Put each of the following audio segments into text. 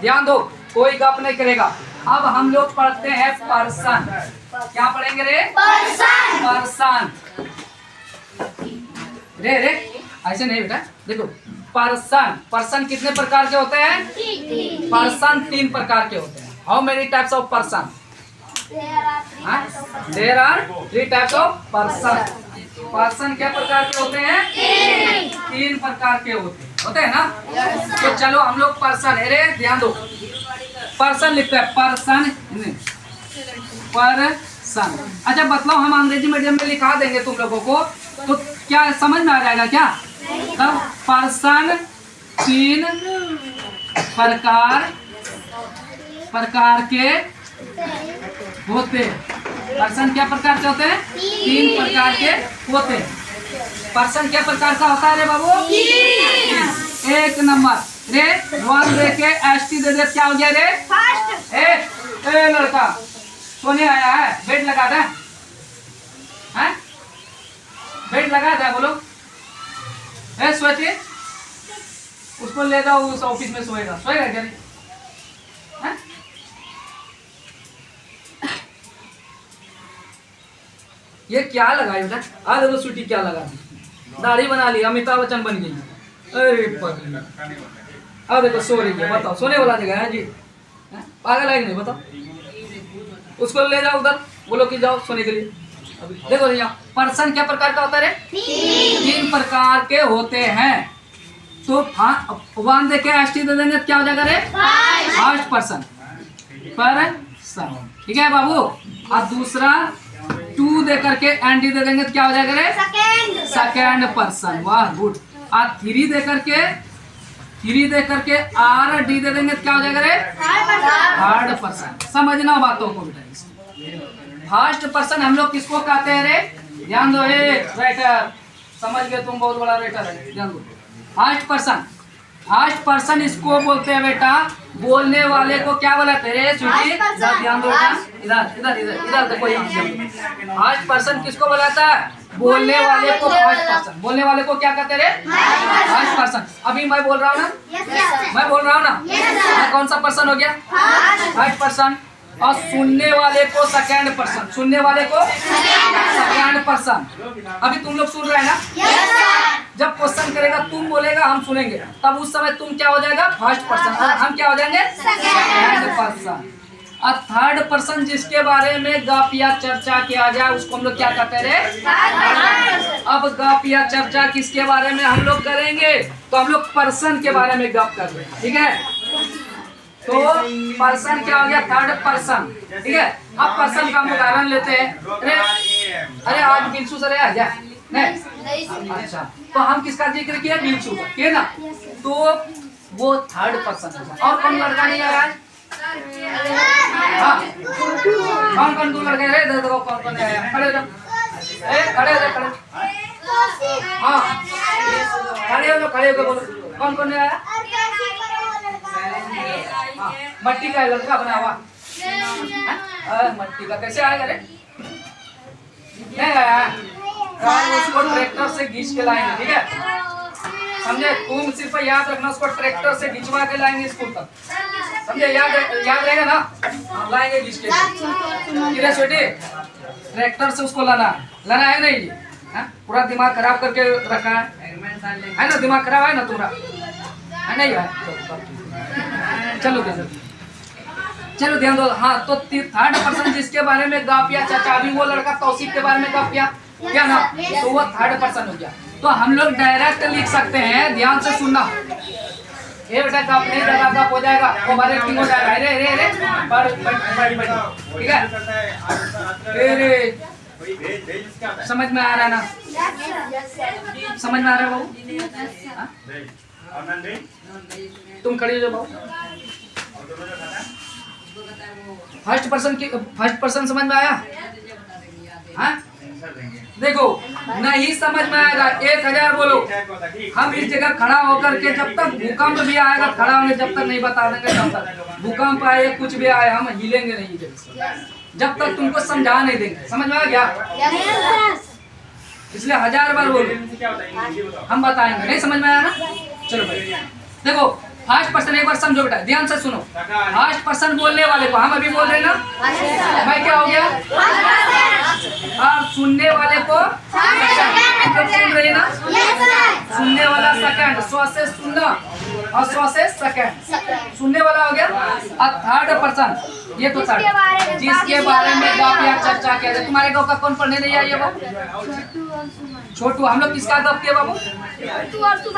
ध्यान दो, कोई गप नहीं करेगा। अब हम लोग पढ़ते हैं पर्सन। क्या पढ़ेंगे रे? पर्सन। पर्सन रे रे ऐसे नहीं बेटा, देखो पर्सन। पर्सन कितने प्रकार के होते हैं? पर्सन 3 प्रकार के होते हैं। How many types of person? There are 3 types of person. Person क्या प्रकार के होते हैं? 3 प्रकार के होते हैं ना। तो चलो हम लोग पर्सन, अरे ध्यान दो, पर्सन लिखते हैं। Person person. अच्छा बतलाओ, हम अंग्रेजी मीडियम में लिखा देंगे तुम लोगों को, तो क्या समझ में आ जाएगा क्या? तब पर्सन 3 प्रकार के होते हैं। पर्सन क्या प्रकार के होते हैं? 3 प्रकार के होते हैं। पर्सन क्या प्रकार का होता है रे बाबू? 3। 1 नंबर रे 1 दे के ST दे दे, क्या हो गया रे? फर्स्ट। ए लड़का सोने आया है, बेड लगा दे। हैं? बेड लगा दे, बोलो। ए स्वेटी, उसको ले जाओ, उस ऑफिस में सोएगा क्या? हैं? ये क्या लगा बेटा? आ देखो स्वीटी क्या लगा, दाढ़ी बना ली, अमिताभ बच्चन बन गई। अरे अब देखो सो रही है, बताओ सोने वाला जगह है जी? पागल है कि नहीं बताओ? उसको ले जाओ उधर, बोलो कि जाओ सोने के लिए। देखो भैया, पर्सन क्या प्रकार का होता है रे? 3 प्रकार के होते हैं। तो 1 दे के ST दे देंगे, क्या हो जाएगा रे? First person. पर्सन, ठीक है बाबू। और दूसरा 2 दे करके ND दे देंगे, क्या हो जाएगा रे? Second person. वाह गुड। और 3 दे करके RD दे देंगे, क्या हो जाएगा रे? Third person. समझना बातों को बेटा। फर्स्ट पर्सन हम लोग किसको कहते हैं रे? ध्यान दो, राइटर समझ गए तुम, बहुत बड़ा राइटर है, ध्यान दो। फर्स्ट पर्सन इसको बोलते हैं बेटा, बोलने वाले को क्या बोलते हैं रे स्वीटी? ध्यान दो बेटा, इधर इधर इधर इधर देखो। फर्स्ट पर्सन किसको बोलाता है? बोलने वाले को फर्स्ट पर्सन। बोलने वाले को क्या कहते हैं रे? First person. अभी मैं बोल रहा हूँ ना, मैं बोल रहा हूँ ना, मैं कौन सा पर्सन हो गया? First person. और सुनने वाले को सेकंड पर्सन। सुनने वाले को सेकंड पर्सन। अभी तुम लोग सुन रहे हैं ना? जब क्वेश्चन करेगा तुम बोलेगा, हम सुनेंगे, तब उस समय तुम क्या हो जाएगा? First person. और हम क्या हो जाएंगे? Second person. और थर्ड पर्सन जिसके बारे में गप या चर्चा किया जाए, उसको हम लोग क्या कहते हैं रे? अब गप या चर्चा किसके बारे में हम लोग करेंगे? तो हम लोग पर्सन के बारे में गप कर रहे हैं, ठीक है? तो पर्सन क्या हो गया? थर्ड पर्सन, ठीक है? अब पर्सन का हम उदाहरण लेते हैं। अरे आज बिल्सु सर आ जा नहीं? अच्छा, तो हम किसका जिक्र किया? बिल्सु का, ठीक है ना? तो वो थर्ड पर्सन है। और कौन लड़का नहीं आया? हाँ, कौन 2 लड़के रे? देखो कौन आया? खड़े हो जाओ, खड़े हो जाओ, खड़े। हाँ खड़े हो बोलो, कौन आया? मट्टी का लड़का बना हुआ। मट्टी का कैसे आएगा रे? नहीं आया, उसको ट्रैक्टर से खींच के लाएंगे, ठीक है? समझे? तुम सिर्फ याद रखना, उसको ट्रैक्टर से खिंचवा के लाएंगे स्कूल तक, समझे? याद रहेगा ना? हम लाएंगे खींच के। छोटे ट्रैक्टर से उसको लाना है नहीं? पूरा दिमाग खराब करके रखा है ना? दिमाग खराब है ना तुम्हारा? नहीं है? चलो ध्यान दो। हाँ, तो थर्ड पर्सन जिसके बारे में गप या चर्चा, अभी वो लड़का तौसीफ के बारे में गप क्या ना, तो वो थर्ड पर्सन हो गया। तो हम लोग डायरेक्ट लिख सकते हैं, ध्यान से सुनना। ये बेटा गप नहीं लगा, गप हो जाएगा, हमारे एक्टिंग हो जाएगा। रे रे रे ठीक है? समझ में आ रहा है ना? समझ में आ रहा है बाबू? तुम खड़ी हो जाओ बाबू। फर्स्ट पर्सन समझ में आया? हाँ? देखो नहीं समझ में आएगा 1000 बोलो। हम इस जगह खड़ा होकर के जब तक भूकंप भी आएगा, खड़ा होंगे, जब तक नहीं बता देंगे, तब तक भूकंप आए कुछ भी आए, हम हिलेंगे नहीं जब तक तुमको समझा नहीं देंगे। समझ में आ गया? इसलिए 1000 बार बोलो, हम बताएंगे। नहीं समझ में आया ना? चलो भाई देखो, फर्स्ट पर्सन एक बार समझो बेटा, ध्यान से सुनो। फर्स्ट पर्सन बोलने वाले को, हम अभी बोल रहे हैं ना, मैं क्या हो गया, और सुनने वाले को सेकंड, सुन रहे हैं ना, सुनने वाला सेकंड, स्व से सुनना और स्व से सेकंड, सुनने वाला हो गया। और थर्ड पर्सन, ये तो थर्ड, जिसके बारे में गप या चर्चा किया जाए। तुम्हारे गाँव का कौन पढ़ने नहीं आया बाबू? छोटू। हम लोग किसका गप किया बाबू? छोटू।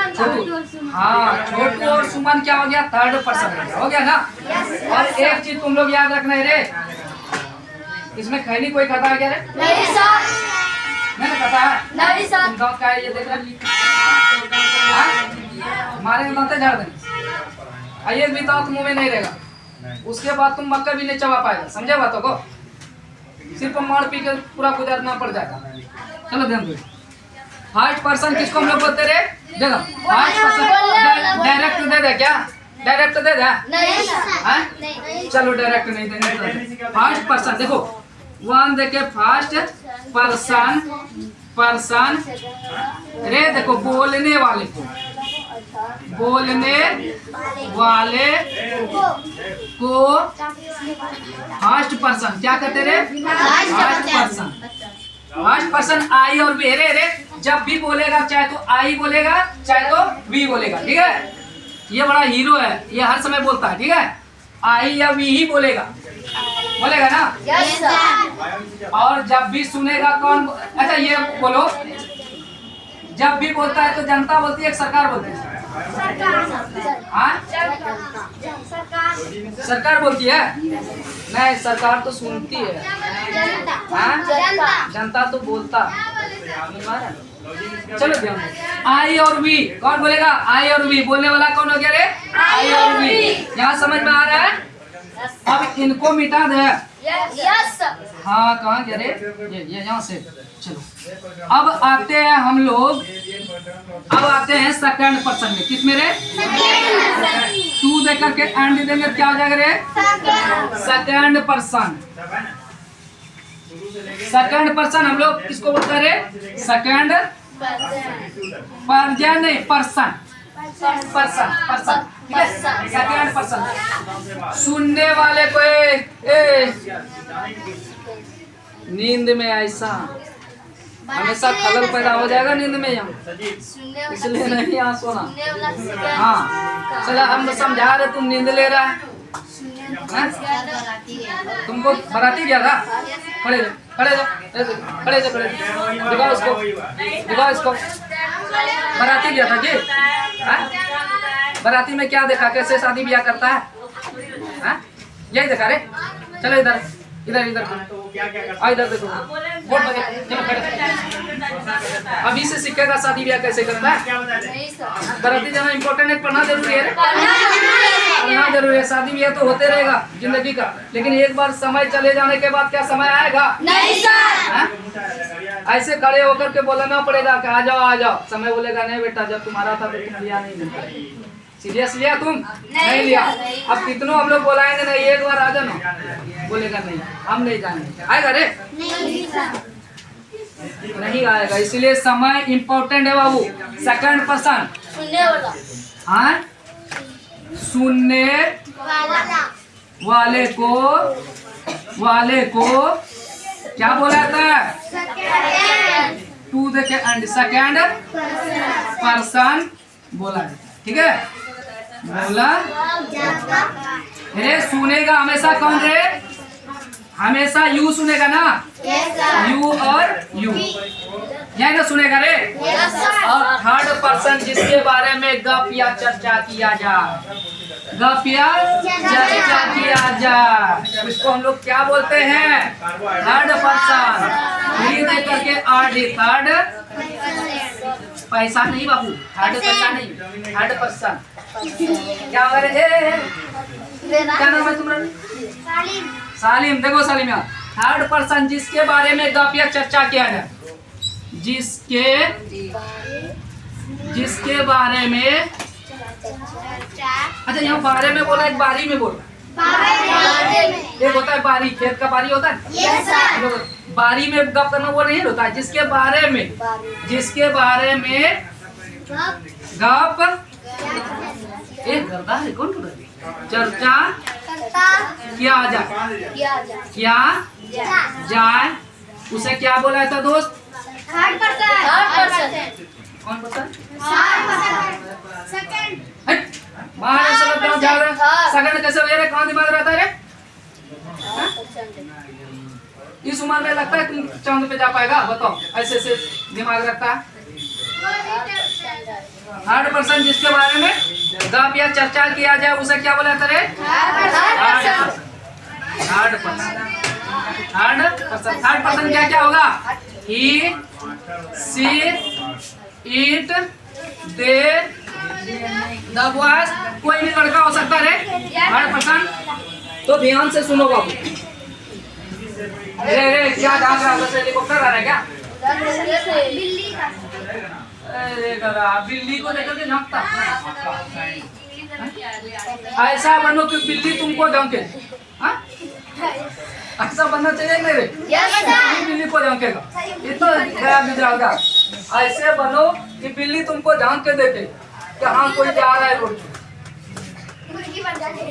हाँ, छोटू और सुमन क्या हो गया, थर्ड पर्सन हो गया ना। और एक चीज तुम लोग याद रखना है रे, इसमें खैनी कोई खाता है क्या रे? नहीं सर। मैंने खाता है? नहीं सर। तुम दांत का है ये देख रहे, हमारे दांत झाड़ देंगे, आइए भी दांत मुंह में नहीं रहेगा, उसके बाद तुम मक्का भी नहीं चबा पाएगा, समझे बातों को? सिर्फ मार पी के पूरा गुजारना पड़ जाएगा। चलो ध्यान दो। फर्स्ट पर्सन किसको हम लोग बोलते रहे? देखो, फर्स्ट पर्सन डायरेक्ट दे दे क्या? डायरेक्ट दे दे? नहीं। चलो डायरेक्ट नहीं देंगे। फर्स्ट पर्सन देखो, वन देखे, फर्स्ट पर्सन, पर्सन रे देखो, बोलने वाले को, बोलने वाले को फर्स्ट पर्सन क्या कहते रे? First person. First person I और वी, रे जब भी बोलेगा चाहे तो आई बोलेगा चाहे तो वी बोलेगा, ठीक है? ये बड़ा हीरो है, ये हर समय बोलता है, ठीक है? आई या वी ही बोलेगा ना? Yes sir. और जब भी सुनेगा कौन? अच्छा ये बोलो, जब भी बोलता है तो जनता बोलती है, सरकार बोलती है? सरकार बोलती है? नहीं, सरकार तो सुनती है, जनता तो बोलता। चलो ध्यान दो। आई और वी कौन बोलेगा? आई और वी, बोलने वाला कौन हो गया रे? आई और वी। यहाँ समझ में आ रहा है? अब इनको मिटा दे। Yes sir. हाँ, कहाँ गया रे? ये यहाँ से। चलो अब आते हैं हम लोग, अब आते हैं सेकंड पर्सन में। किस में रे? टू दे करके एंड देंगे, क्या हो जाएगा रे? Second person. सेकंड पर्सन हम लोग किसको बोलते हैं रे? सेकंड पर्सन, नहीं पर्सन, पर्सन, ठीक है? Second person. सुनने वाले को नींद में ऐसा हमेशा खलल पैदा हो जाएगा नींद में, यहाँ इसलिए नहीं यहाँ सोना। हाँ चला, हम समझा रहे, तुम नींद ले रहा है। तुमको बराती गया था? खड़े जाओ, खड़े जाओ, खड़े जाओ, खड़े जाओ, दिखाओ इसको, दिखाओ इसको। बराती गया था जी? बराती में क्या देखा, कैसे शादी ब्याह करता है? यही देखा रे? चलो इधर इधर इधर इधर देखो, वोट बजे, चलो खड़े। अभी से सीखेगा शादी ब्याह कैसे करता है। बराती जाना इम्पोर्टेंट है, पढ़ना जरूरी है, पढ़ना जरूरी है। शादी ब्याह तो होते रहेगा जिंदगी का, लेकिन एक बार समय चले जाने के बाद क्या समय आएगा? नहीं सर। ऐसे खड़े होकर के बोलना पड़ेगा कि आ जाओ आ जाओ, समय बोलेगा नहीं बेटा, जब तुम्हारा था तो तुम लिया नहीं। सीरियस लिया तुम? नहीं लिया। अब कितनों हम लोग बोलाएंगे नहीं, एक बार आ जाना, बोलेगा नहीं, हम नहीं जाएंगे। आएगा रे? नहीं आएगा। इसलिए समय इम्पोर्टेंट है बाबू। सेकंड पर्सन सुनने वाला, हाँ, सुनने वाले को क्या बोला था? To the and second person बोला जाता है, ठीक है? बोला रे। सुनेगा हमेशा कौन रे? हमेशा यू सुनेगा ना? यू और यू, यही ना सुनेगा रे? और थर्ड पर्सन जिसके बारे में गप या चर्चा किया जाए, गप या चर्चा किया जाए, उसको हम लोग क्या बोलते हैं? Third person. दे करके आर, थर्ड पैसा नहीं बाबू, थर्ड पैसा नहीं, थर्ड पर्सन। क्या हो रहे? क्या नाम है तुम्हारा? सालिम। देखो सालिम, यहाँ थर्ड पर्सन जिसके बारे में गप या चर्चा किया जाए, जिसके बारे में, अच्छा यहाँ बारे में बोला, एक बारी में बोला। एक होता है बारी, खेत का बारी होता है, बारी में गप करना वो नहीं होता है। जिसके बारे में गप एक गर्दा है कौन बोला? चर्चा किया किया जाए उसे क्या बोला था दोस्त? कौन पर्सन? बाहर ऐसा लगता है जा रहा है सेकंड कैसे हो रहा है? कहाँ दिमाग रहता है रे? इस उम्र में लगता है तुम चांद पे जा पाएगा? बताओ ऐसे ऐसे दिमाग रखता है। 100% जिसके बारे में गप या चर्चा किया जाए उसे क्या बोला था रे? 100% क्या क्या होगा? He see it they the boys कोई भी लड़का हो सकता है रे 100%। तो ध्यान से सुनो बाबू। अरे क्या डांस रहा है? हेलीकॉप्टर आ रहा है क्या? अरे गधा बिल्ली को लेकर के झांकता। ऐसा बनो कि बिल्ली तुमको झांके। हाँ? ऐसा बनना चाहिए नहीं रे? बिल्ली को झांकेगा ये तो गया गुजराल का। ऐसे बनो कि बिल्ली तुमको झांक के देखे कि हाँ कोई जा रहा है रोड पे।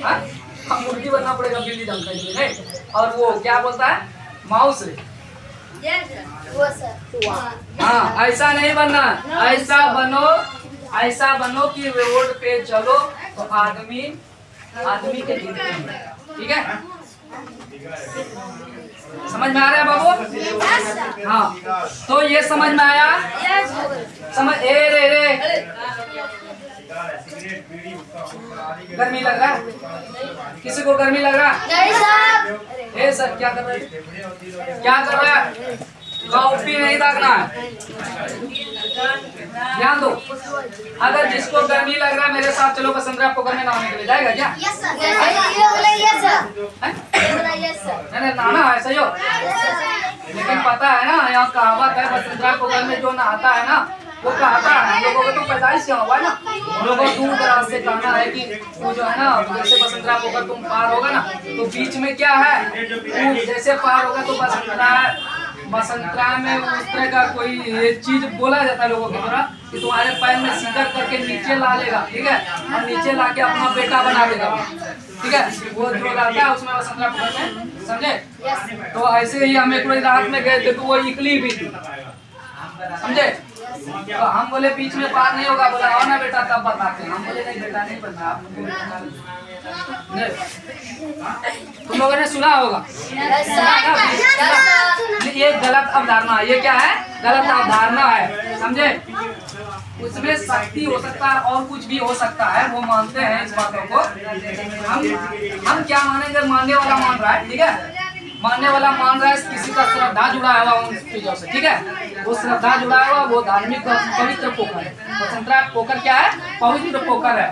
हाँ मुर्गी बनना पड़ेगा बिल्ली झांकने के लिए नहीं। और वो क्या बोलता है? माउस रे। हाँ ऐसा नहीं बनना। ऐसा बनो कि रोड पे चलो तो आदमी के ठीक है? समझ में आ रहा है बाबू? हाँ तो ये समझ में आया? समझ रे गर्मी लग रहा है? किसी को गर्मी लग रहा है? सर क्या कर रहा है? कॉफी नहीं दागना है। ध्यान दो। अगर जिसको गर्मी लग रहा है मेरे साथ चलो बसंतरा पोखर में नहाने के लिए जाएगा क्या? नहीं नहाना है सही हो। लेकिन पता है ना यहाँ कहावत है बसंतरा पोखर में जो नहाता है ना वो कहता है लोगों को तो पैदाइश क्या हुआ है ना लोगों को दूर दराज से कहना है कि वो जो है ना जैसे बसंतरा पोखर तुम पार होगा ना तो बीच में क्या है जैसे पार होगा तो बसंतरा में उस तरह का कोई ये चीज बोला जाता है लोगों के द्वारा कि तुम्हारे पैर में सीधा करके नीचे ला लेगा। ठीक है? और नीचे लाके अपना बेटा बना देगा। ठीक है? वो जो लाता है उसमें बसंतरा पोखर में समझे? तो ऐसे ही हम एक रात में गए थे तो वो इकली भी थी समझे? तो हम बोले बीच में पार नहीं होगा। बोला आओ ना बेटा तब बताते हैं। हम बोले नहीं बेटा नहीं बनना आप तुम लोगों ने सुना होगा। ये गलत अवधारणा है। ये क्या है? गलत अवधारणा है समझे? उसमें शक्ति हो सकता है और कुछ भी हो सकता है वो मानते हैं इस बातों को। हम क्या मानेंगे? मानने वाला मान रहा है। ठीक है? मानने वाला मान रहा है किसी का श्रद्धा जुड़ा हुआ उन चीजों से। ठीक है? वो श्रद्धा जुड़ा हुआ वो धार्मिक पवित्र पोखर है। बसंतरा पोखर क्या है? पवित्र पोखर है।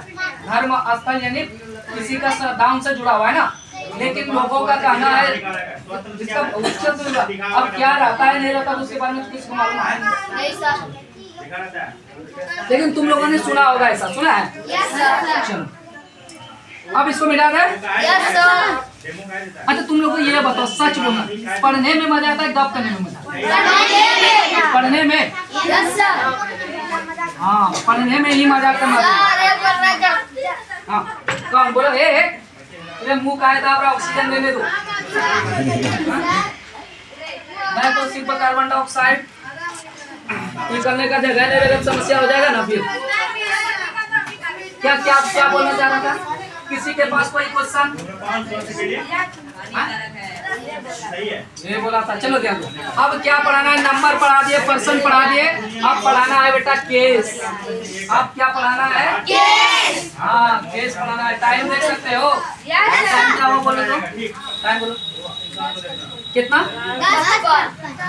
धर्म स्थल यानी किसी का श्रद्धा उनसे जुड़ा हुआ है ना। लेकिन लोगों का कहना है जिसका अब क्या रहता है नहीं रहता उसके बारे में किसको मालूम है? लेकिन तुम लोगों ने सुना होगा। ऐसा सुना है? चलो अब इसको मिटा दे। अच्छा तुम लोग को ये बताओ सच बोलना पढ़ने में मजा आता है गप करने में मजा? पढ़ने में हाँ पढ़ने में ही मजा करना। हाँ कौन बोलो? मुंह का है दाब रहा ऑक्सीजन लेने दो। मैं तो सिर्फ कार्बन डाइऑक्साइड निकलने का जगह नहीं रहेगा समस्या हो जाएगा ना। फिर क्या क्या क्या बोलना चाह रहा था? किसी के पास कोई क्वेश्चन? ये बोला था। चलो ध्यान दो। अब क्या पढ़ाना है? नंबर पढ़ा दिए, पर्सन पढ़ा दिए। अब पढ़ाना है बेटा केस। अब क्या पढ़ाना है? केस। हाँ केस पढ़ाना है। टाइम देख सकते हो? टाइम क्या हो बोले तो? टाइम बोलो कितना?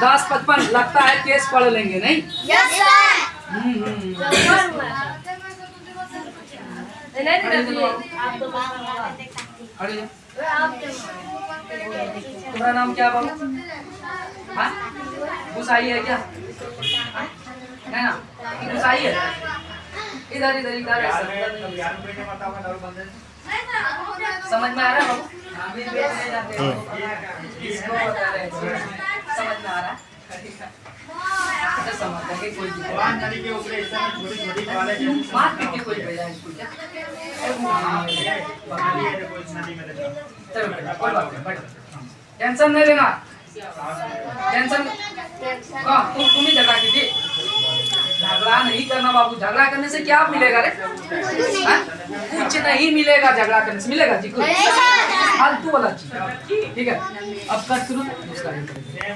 10:55 लगता है केस पढ़ लेंगे नहीं? तुम्हारा नाम क्या बाबू? गुसाई है क्या? है ना? गुसाई है। इधर इधर इधर समझ में आ रहा है बाबू? समझ में आ रहा है? ऐसा समझता है कि कोई दिक्कत भगवान नदी के ऊपर इस समय छोटी-छोटी वाले जैसे मार पीट के कोई भेजा है स्कूल क्या? पकड़ी है देखो इस नदी में देखो। चलो बेटा, कोई बात नहीं, बैठो। टेंशन नहीं लेना, टेंशन हाँ तुम ही झगड़ा की थी। झगड़ा नहीं करना बाबू, झगड़ा करने से क्या मिलेगा रे? हाँ? कुछ नहीं मिलेगा झगड़ा करने से, मिलेगा जी कुछ? फालतू वाला चीज, ठीक है? अब कट करो, दूसरा ये करेंगे।